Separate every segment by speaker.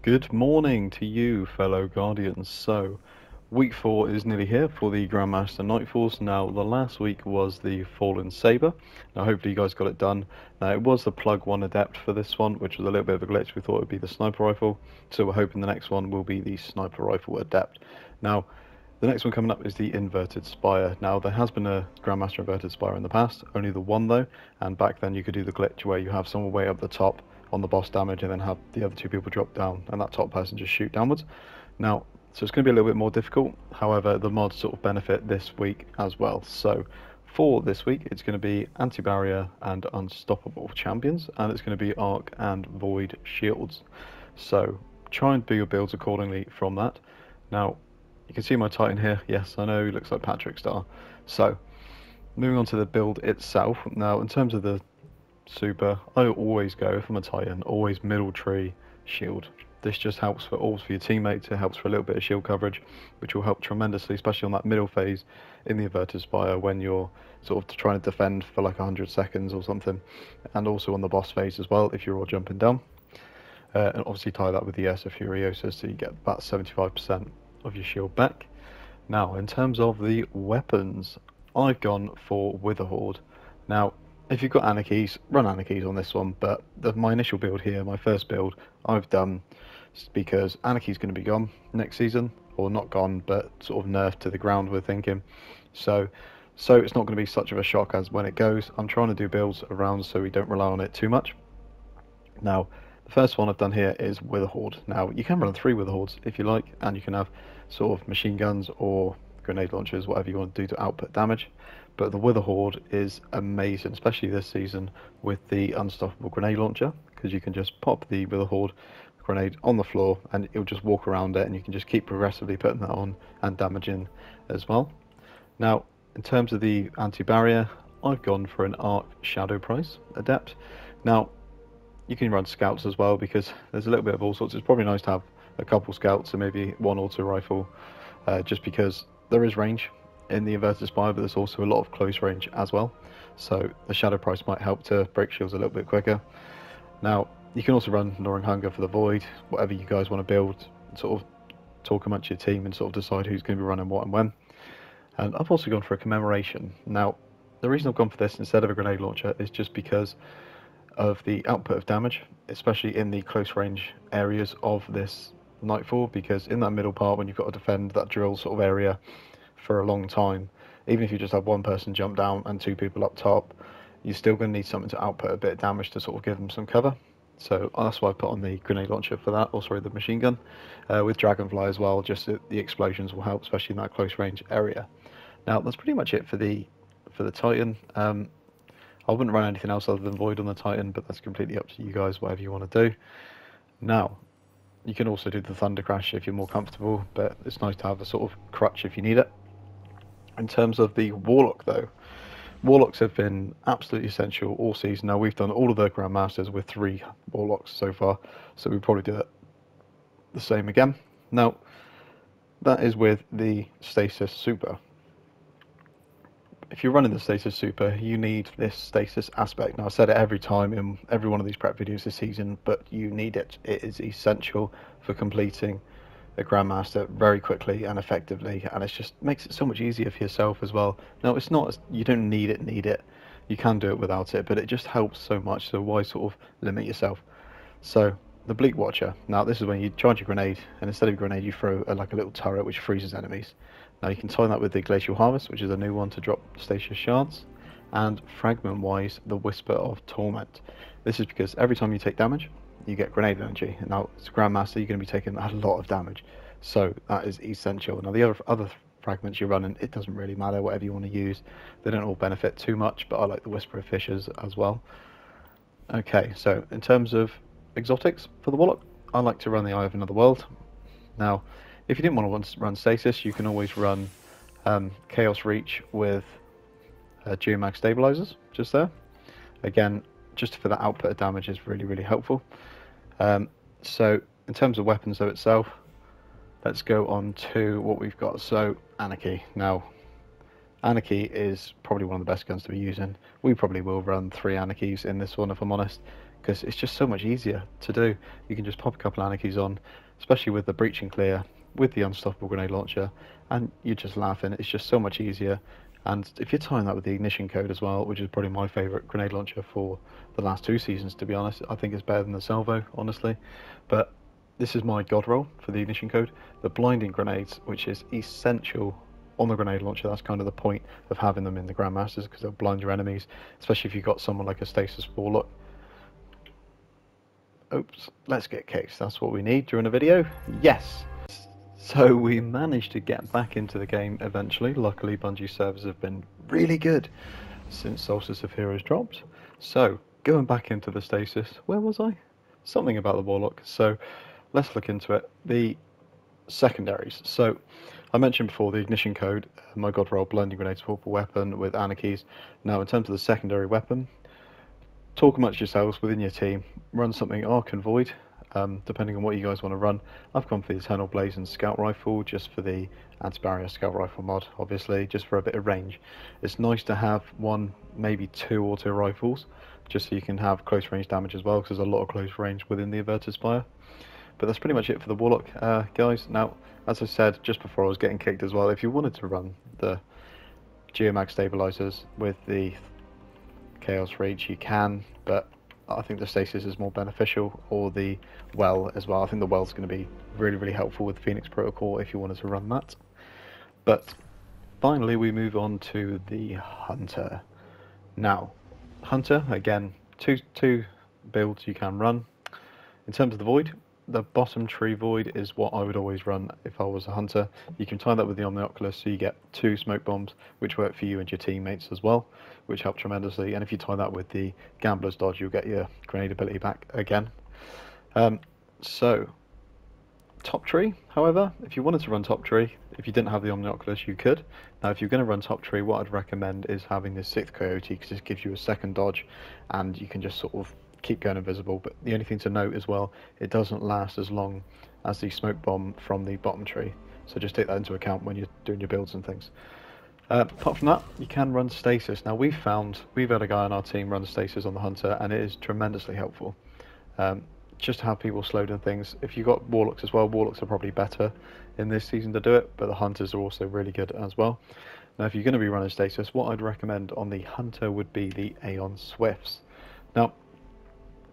Speaker 1: Good morning to you, fellow Guardians. So, week 4 is nearly here for the Grandmaster Nightfalls. Now, the last week was the Fallen Saber. Now, hopefully you guys got it done. Now, it was the Plug 1 Adept for this one, which was a little bit of a glitch. We thought it would be the Sniper Rifle, so we're hoping the next one will be the Sniper Rifle Adept. Now, the next one coming up is the Inverted Spire. Now, there has been a Grandmaster Inverted Spire in the past, only the one though, and back then you could do the glitch where you have someone way up the top on the boss damage and then have the other two people drop down and that top person just shoot downwards. Now, so it's going to be a little bit more difficult, however the mods sort of benefit this week as well. So for this week it's going to be anti-barrier and unstoppable champions, and it's going to be arc and void shields. So try and do your builds accordingly from that. Now you can see my Titan here. Yes, I know he looks like Patrick Star. So moving on to the build itself. Now in terms of the super, I always go, if I'm a Titan, always middle tree shield. This just helps for your teammates, it helps for a little bit of shield coverage, which will help tremendously, especially on that middle phase in the Inverted Spire when you're sort of trying to defend for like 100 seconds or something, and also on the boss phase as well if you're all jumping down. And obviously tie that with the Ursa Furiosa so you get about 75% of your shield back. Now, in terms of the weapons, I've gone for witherhoard. Now, if you've got anarchies, run anarchies on this one, but my initial build here, my first build, I've done because anarchy's going to be gone next season, or not gone, but sort of nerfed to the ground, we're thinking. So it's not going to be such of a shock as when it goes. I'm trying to do builds around so we don't rely on it too much. Now, the first one I've done here is witherhoard. Now, you can run 3 witherhoards if you like, and you can have sort of machine guns or grenade launchers, whatever you want to do to output damage. But the witherhoard is amazing, especially this season with the unstoppable grenade launcher, because you can just pop the witherhoard grenade on the floor and it'll just walk around it, and you can just keep progressively putting that on and damaging as well. Now, in terms of the anti-barrier, I've gone for an arc shadow price adept. Now, you can run scouts as well because there's a little bit of all sorts. It's probably nice to have a couple scouts and maybe one auto rifle, just because there is range in the Inverted Spire, but there's also a lot of close range as well. So the shadow price might help to break shields a little bit quicker. Now, you can also run Gnawing Hunger for the void, whatever you guys want to build, sort of talk amongst your team and sort of decide who's going to be running what and when. And I've also gone for a commemoration. Now, the reason I've gone for this instead of a grenade launcher is just because of the output of damage, especially in the close range areas of this Nightfall, because in that middle part when you've got to defend that drill sort of area for a long time, even if you just have one person jump down and 2 people up top, you're still going to need something to output a bit of damage to sort of give them some cover. So that's why I put on the grenade launcher for that, or sorry, the machine gun, with Dragonfly as well, just so the explosions will help, especially in that close range area. Now that's pretty much it for the Titan. I wouldn't run anything else other than Void on the Titan, but that's completely up to you guys, whatever you want to do. Now, you can also do the Thunder Crash if you're more comfortable, but it's nice to have a sort of crutch if you need it. In terms of the Warlock though, Warlocks have been absolutely essential all season. Now, we've done all of the Grandmasters with 3 Warlocks so far, so we'll probably do it the same again. Now, that is with the Stasis Super. If you're running the Stasis Super, you need this Stasis aspect. Now, I said it every time in every one of these prep videos this season, but you need it. It is essential for completing a Grandmaster very quickly and effectively, and it just makes it so much easier for yourself as well. Now, it's not, you don't need it. You can do it without it, but it just helps so much, so why sort of limit yourself? So, the Bleak Watcher. Now, this is when you charge your grenade, and instead of a grenade, you throw like a little turret which freezes enemies. Now you can tie that with the Glacial Harvest, which is a new one to drop Stasis shards, and fragment-wise, the Whisper of Torment. This is because every time you take damage, you get grenade energy. And now, as a Grandmaster, you're going to be taking a lot of damage, so that is essential. Now the other fragments you're running, it doesn't really matter, whatever you want to use. They don't all benefit too much, but I like the Whisper of Fissures as well. Okay, so in terms of exotics for the Warlock, I like to run the Eye of Another World. Now, if you didn't want to run Stasis, you can always run Chaos Reach with Geomag Stabilizers, just there. Again, just for that output of damage is really, really helpful. So, in terms of weapons though itself, let's go on to what we've got. So, Anarchy. Now, Anarchy is probably one of the best guns to be using. We probably will run 3 Anarchies in this one, if I'm honest, because it's just so much easier to do. You can just pop a couple anarchies on, especially with the breach and clear, with the unstoppable grenade launcher, and you're just laughing. It's just so much easier. And if you're tying that with the ignition code as well, which is probably my favourite grenade launcher for the last 2 seasons, to be honest, I think it's better than the salvo, honestly. But this is my god roll for the ignition code. The blinding grenades, which is essential on the grenade launcher. That's kind of the point of having them in the Grandmasters, because they'll blind your enemies, especially if you've got someone like a Stasis Warlock. Oops, let's get kicked. That's what we need during a video. Yes! So we managed to get back into the game eventually. Luckily, Bungie's servers have been really good since Solstice of Heroes dropped. So, going back into the Stasis, where was I? Something about the Warlock. So, let's look into it. The secondaries. So, I mentioned before the ignition code, my god roll, blinding grenades, purple weapon with anarchies. Now, in terms of the secondary weapon, talk amongst yourselves within your team. Run something arc and void. Depending on what you guys want to run. I've gone for the Eternal Blaze and Scout Rifle, just for the anti-barrier Scout Rifle mod, obviously, just for a bit of range. It's nice to have 1, maybe 2 auto rifles, just so you can have close range damage as well, because there's a lot of close range within the inverted Spire. But that's pretty much it for the Warlock, guys. Now, as I said just before I was getting kicked as well, if you wanted to run the Geomag Stabilizers with the Chaos Reach, you can, but I think the Stasis is more beneficial, or the Well as well. I think the Well's going to be really, really helpful with Phoenix Protocol if you wanted to run that. But finally we move on to the Hunter. Now, Hunter, again, two builds you can run. In terms of the Void, the bottom tree Void is what I would always run if I was a Hunter. You can tie that with the Omnioculus, so you get 2 smoke bombs, which work for you and your teammates as well, which help tremendously. And if you tie that with the Gambler's Dodge, you'll get your grenade ability back again. So, top tree, however, if you wanted to run top tree, if you didn't have the Omnioculus, you could. Now, if you're going to run top tree, what I'd recommend is having the 6th Coyote, because this gives you a second dodge, and you can just sort of keep going invisible. But the only thing to note as well, it doesn't last as long as the smoke bomb from the bottom tree, so just take that into account when you're doing your builds and things. Apart from that, you can run Stasis. Now, we've had a guy on our team run Stasis on the Hunter, and it is tremendously helpful. Just to have people slowed and things. If you've got Warlocks as well, Warlocks are probably better in this season to do it, but the Hunters are also really good as well. Now, if you're going to be running Stasis, what I'd recommend on the Hunter would be the Aeon Swifts. Now,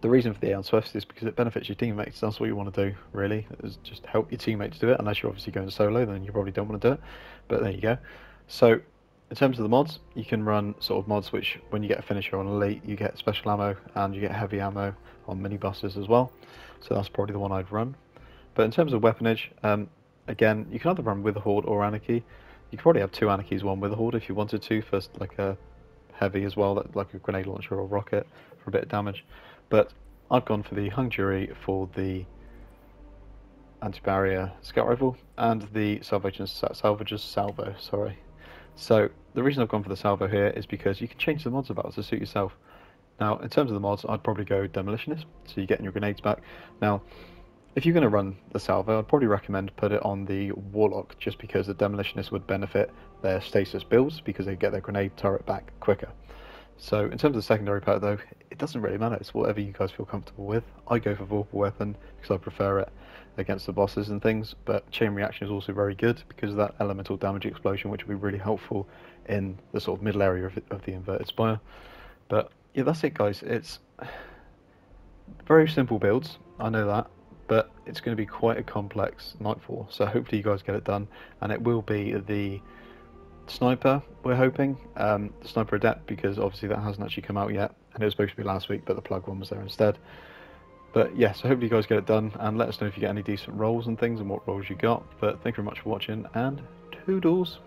Speaker 1: the reason for the Aeon Swifts is because it benefits your teammates. That's what you want to do, really, is just help your teammates do it. Unless you're obviously going solo, then you probably don't want to do it, but there you go. So, in terms of the mods, you can run sort of mods which, when you get a finisher on Elite, you get special ammo and you get heavy ammo on minibusters as well. So that's probably the one I'd run. But in terms of weaponage, again, you can either run Witherhoard or Anarchy. You could probably have 2 Anarchies, 1 Witherhoard if you wanted to, for like a heavy as well, like a grenade launcher or rocket for a bit of damage. But I've gone for the Hung Jury for the anti-barrier Scout Rifle and the Salvager's Salvo, sorry. So the reason I've gone for the Salvo here is because you can change the mods about to suit yourself. Now, in terms of the mods, I'd probably go Demolitionist, so you're getting your grenades back. Now, if you're going to run the Salvo, I'd probably recommend put it on the Warlock, just because the Demolitionist would benefit their Stasis builds, because they get their grenade turret back quicker. So, in terms of the secondary part though, it doesn't really matter, it's whatever you guys feel comfortable with. I go for Vorpal Weapon, because I prefer it against the bosses and things, but Chain Reaction is also very good, because of that elemental damage explosion, which will be really helpful in the sort of middle area of the inverted Spire. But yeah, that's it guys. It's very simple builds, I know that, but it's going to be quite a complex Nightfall, so hopefully you guys get it done, and it will be the Sniper, we're hoping, the Sniper Adept, because obviously that hasn't actually come out yet, and it was supposed to be last week, but the plug one was there instead. But yeah, so hopefully you guys get it done, and let us know if you get any decent rolls and things, and what rolls you got. But thank you very much for watching, and toodles!